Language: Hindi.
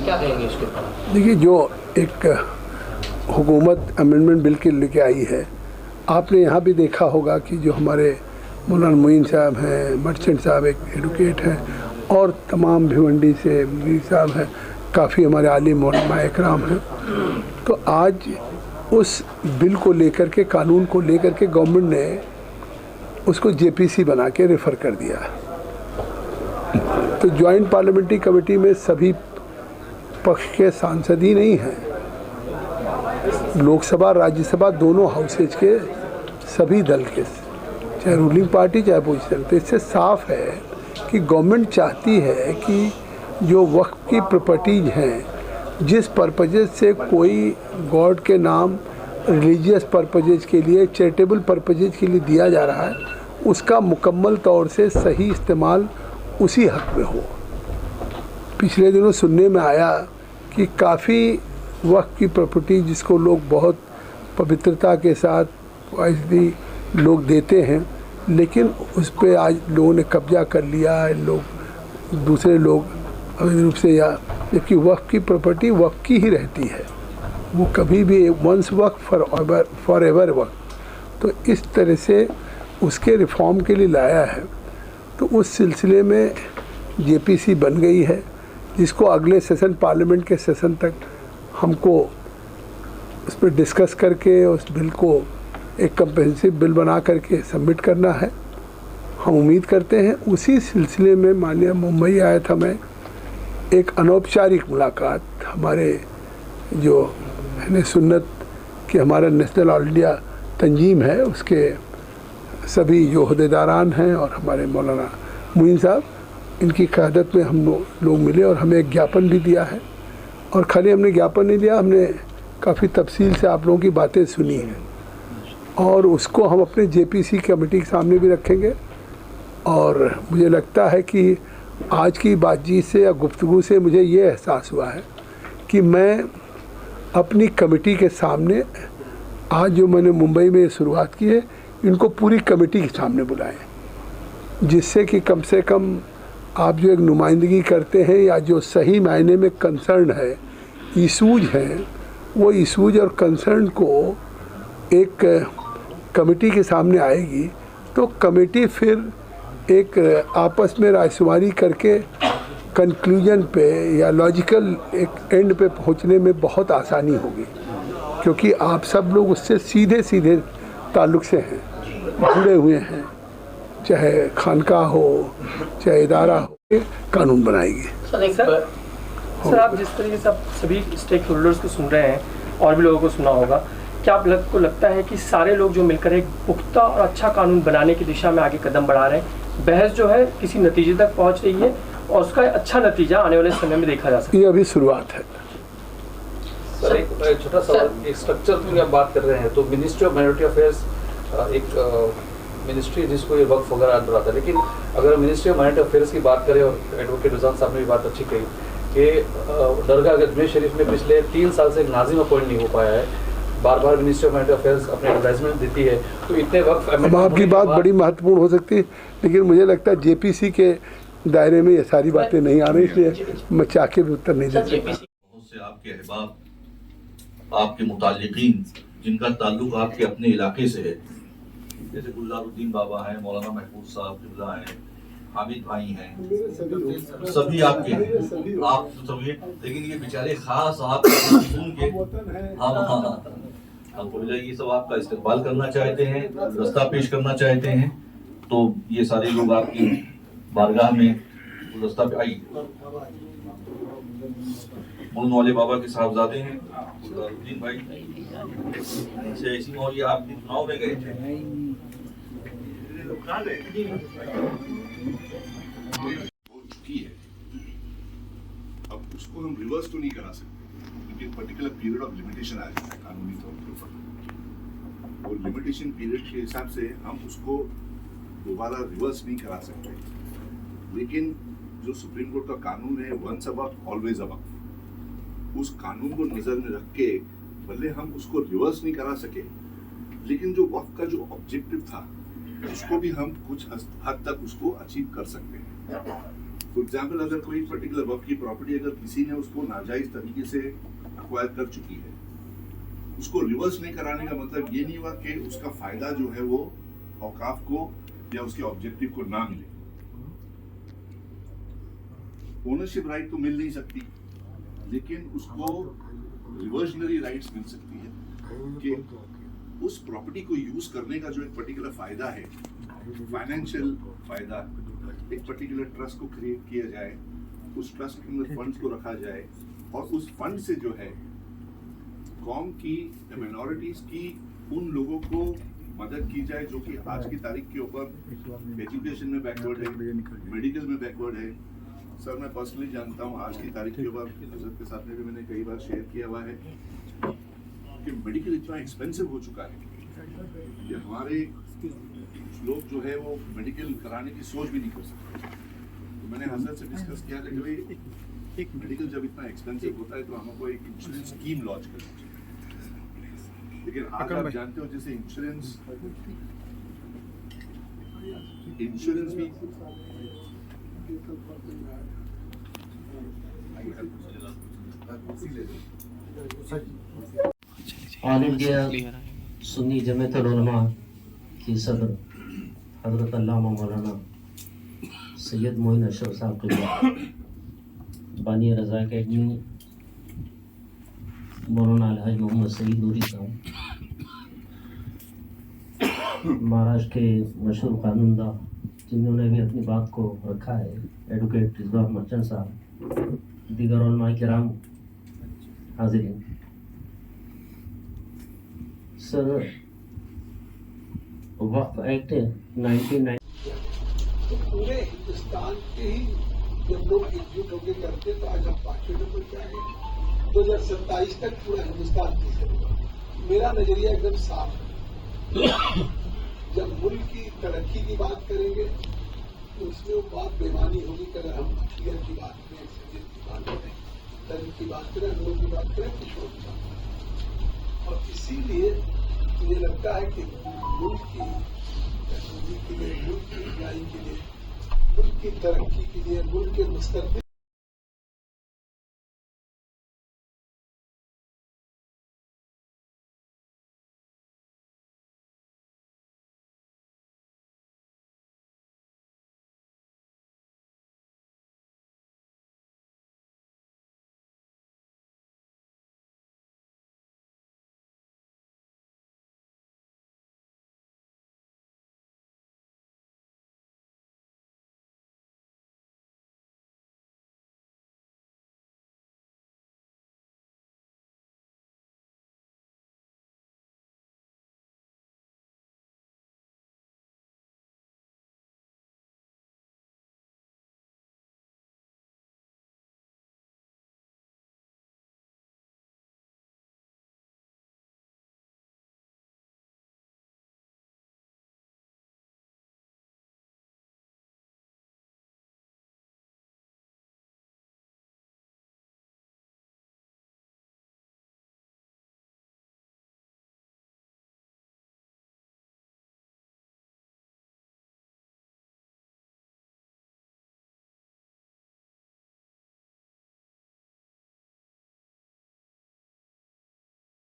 क्या कहेंगे इसके ऊपर? देखिए, जो एक हुकूमत अमेंडमेंट बिल के लेके आई है, आपने यहाँ भी देखा होगा कि जो हमारे मौलाना मोइन साहब हैं, मर्चेंट साहब एक एडवोकेट हैं, और तमाम भिवंडी से मीर साहब हैं, काफ़ी हमारे आलिम उलमा इकराम हैं। तो आज उस बिल को लेकर के, कानून को लेकर के गवर्नमेंट ने उसको जेपीसी बना के रेफ़र कर दिया। तो जॉइंट पार्लियामेंट्री कमेटी में सभी पक्ष के सांसद ही नहीं हैं, लोकसभा राज्यसभा दोनों हाउसेज के सभी दल के, चाहे रूलिंग पार्टी चाहे अपोजिशन। तो इससे साफ है कि गवर्नमेंट चाहती है कि जो वक्फ की प्रॉपर्टीज हैं, जिस पर्पजेज से कोई गॉड के नाम रिलीजियस पर्पजेज के लिए, चैरिटेबल पर्पजेज के लिए दिया जा रहा है, उसका मुकम्मल तौर से सही इस्तेमाल उसी हक में हो। पिछले दिनों सुनने में आया कि काफ़ी वक्फ की प्रॉपर्टी जिसको लोग बहुत पवित्रता के साथ वाइजली लोग देते हैं, लेकिन उस पर आज लोगों ने कब्जा कर लिया है, लोग दूसरे लोग अवैध रूप से, या जबकि वक्फ की प्रॉपर्टी वक्फ की ही रहती है, वो कभी भी वंस वक्फ फॉर एवर वक्फ। तो इस तरह से उसके रिफॉर्म के लिए लाया है। तो उस सिलसिले में जेपीसी बन गई है, जिसको अगले सेशन, पार्लियामेंट के सेशन तक हमको उस पर डिस्कस करके उस बिल को एक कम्प्रिहेंसिव बिल बना करके सबमिट करना है। हम उम्मीद करते हैं उसी सिलसिले में, माननीय मुंबई आया था मैं, एक अनौपचारिक मुलाकात हमारे जो अहले सुन्नत कि हमारा नेशनल ऑल इंडिया तंजीम है, उसके सभी जो अहदेदारान हैं और हमारे मौलाना मोइन साहब, इनकी क़यादत में हम लोग मिले और हमें एक ज्ञापन भी दिया है। और खाली हमने ज्ञापन नहीं दिया, हमने काफ़ी तफसील से आप लोगों की बातें सुनी हैं, और उसको हम अपने जेपीसी कमेटी के सामने भी रखेंगे। और मुझे लगता है कि आज की बातचीत से या गुफ्तगू से मुझे ये एहसास हुआ है कि मैं अपनी कमेटी के सामने, आज जो मैंने मुंबई में शुरुआत की है, इनको पूरी कमेटी के सामने बुलाएं, जिससे कि कम से कम आप जो एक नुमाइंदगी करते हैं या जो सही मायने में कंसर्न है, इशूज हैं, वो इशूज और कंसर्न को एक कमेटी के सामने आएगी, तो कमेटी फिर एक आपस में रायशुमारी करके कंक्लूजन पे या लॉजिकल एक एंड पे पहुंचने में बहुत आसानी होगी, क्योंकि आप सब लोग उससे सीधे सीधे ताल्लुक़ से हैं, जुड़े हुए हैं, चाहे खानका हो चाहे इदारा हो, कानून बनाएगी। सर, आप जिस तरीके से आप सभी स्टेक होल्डर्स को सुन रहे हैं और भी लोगों को सुना होगा, क्या आपको लगता है कि सारे लोग जो मिलकर एक पुख्ता और अच्छा कानून बनाने की दिशा में आगे कदम बढ़ा रहे हैं, बहस जो है किसी नतीजे तक पहुंच रही है और उसका अच्छा नतीजा आने वाले समय में देखा जा सकता है? ये अभी शुरुआत है। सर, एक छोटा सवाल, एक स्ट्रक्चर की आप बात कर रहे हैं, तो मिनिस्ट्री ऑफ माइनॉरिटी अफेयर्स एक मिनिस्ट्री जिसको ये वक्फ वगैरह बुलाता है, लेकिन अगर मिनिस्ट्री ऑफ माइनॉरिटी अफेयर्स की बात करें, और एडवोकेट रुझान साहब ने भी बात अच्छी कही कि दरगाह अजमेर शरीफ में पिछले 3 साल से एक नाजिम अपॉइंट नहीं हो पाया है, बार बार मिनिस्ट्री ऑफ माइनॉरिटी अफेयर्स अपने एडवर्टाइजमेंट देती है, तो इतने वक्त अब आपकी बात बड़ी महत्वपूर्ण हो सकती है, लेकिन मुझे लगता है जेपीसी के दायरे में ये सारी बातें नहीं आ रही, इसलिए मैं चाह के भी उत्तर नहीं दे सकता। बहुत से आपके अहबाब, आपके मुताल्लिकीन जिनका ताल्लुक आपके अपने इलाके से है, जैसे गुलजारुद्दीन बाबा हैं, मौलाना महफूज साहब किबला हैं, हामिद भाई हैं, सभी आपके हैं, आप समझिए, लेकिन ये बेचारे खास आप सुन के हम बोले ये सब आपका इस्तेमाल करना चाहते हैं, रास्ता पेश करना चाहते हैं, तो ये सारे लोग आपकी बारगाह में रास्ता पे आई। मुल्क वाले बाबा के साहबजादे हैं गुलजारुद्दीन भाई से, ऐसी मौलिया आप चुनाव में गए थे, चुकी है, अब उसको हम रिवर्स तो नहीं करा सकते, क्योंकि पर्टिकुलर पीरियड ऑफ लिमिटेशन आ जाता है कानूनी तौर के ऊपर, और लिमिटेशन पीरियड के हिसाब से हम उसको दोबारा रिवर्स नहीं करा सकते। लेकिन जो सुप्रीम कोर्ट का कानून है, वंस अ वक्त ऑलवेज अ वक्त, उस कानून को नजर में रख के भले हम उसको रिवर्स नहीं करा सके, लेकिन जो वक्त का जो ऑब्जेक्टिव था उसको भी हम कुछ हद तक उसको अचीव कर सकते हैं। फॉर एग्जाम्पल, अगर कोई पर्टिकुलर वक्त की प्रॉपर्टी अगर किसी ने उसको नाजायज तरीके से अक्वायर कर चुकी है, उसको रिवर्स नहीं कराने का मतलब ये नहीं हुआ कि उसका फायदा जो है वो औकाफ को या उसके ऑब्जेक्टिव को ना मिले। ओनरशिप राइट तो मिल नहीं सकती, लेकिन उसको रिवर्जनरी राइट्स मिल सकती है कि उस प्रॉपर्टी को यूज करने का जो एक पर्टिकुलर फायदा है, फाइनेंशियल फायदा, एक पर्टिकुलर ट्रस्ट को क्रिएट किया जाए, उस ट्रस्ट के अंदर फंड्स को रखा जाए और उस फंड से जो है कौम की माइनॉरिटीज की उन लोगों को मदद की जाए जो कि आज की तारीख के ऊपर एजुकेशन में बैकवर्ड है, मेडिकल में बैकवर्ड है। सर, मैं पर्सनली जानता हूँ आज की तारीख के ऊपर हजरत के साथ में भी मैंने कई बार शेयर किया हुआ है कि मेडिकल इतना एक्सपेंसिव हो चुका है कि हमारे लोग जो है वो मेडिकल कराने की सोच भी नहीं कर सकते। तो मैंने हजरत से डिस्कस किया कि भाई मेडिकल जब इतना एक्सपेंसिव होता है तो हमको एक इंश्योरेंस स्कीम लॉन्च करनी चाहिए। लेकिन आज आप जानते हो जैसे इंश्योरेंस भी ऑल इंडिया सुन्नी जमीयतुल उलमा की सदर हजरत अल्लामा मौलाना सैयद मोइन अशरफ साहब के बानी रज़ा अकेडमी, मौलाना अलहाज मोहम्मद सईद नूरी साहब, महाराष्ट्र के मशहूर कानूनदा जिन्होंने भी अपनी बात को रखा है, एडवोकेट रिजवान मर्चेंट साहब, दीगर उलमा किराम, हाजिरीन। सर, वक्फ एक्ट 1990 तो पूरे हिंदुस्तान के ही जब लोग एकजुट होकर करते तो आज हम 5वें नंबर पे आए। 2027 तक पूरा हिंदुस्तान पीछे होगा। मेरा नजरिया एकदम साफ है। जब मुल्क की तरक्की की बात करेंगे तो उसमें वो बात बेमानी होगी कि अगर हम अखियत की बात करें, सजियत की बात करें, धर्म की बात करें, लोग की बात करें, किशोर की बात करें। और इसीलिए मुझे लगता है कि मुल्क की तरक्की के लिए, मुल्क की भलाई के लिए, मुल्क की तरक्की के लिए, मुल्क के मुस्तकबिल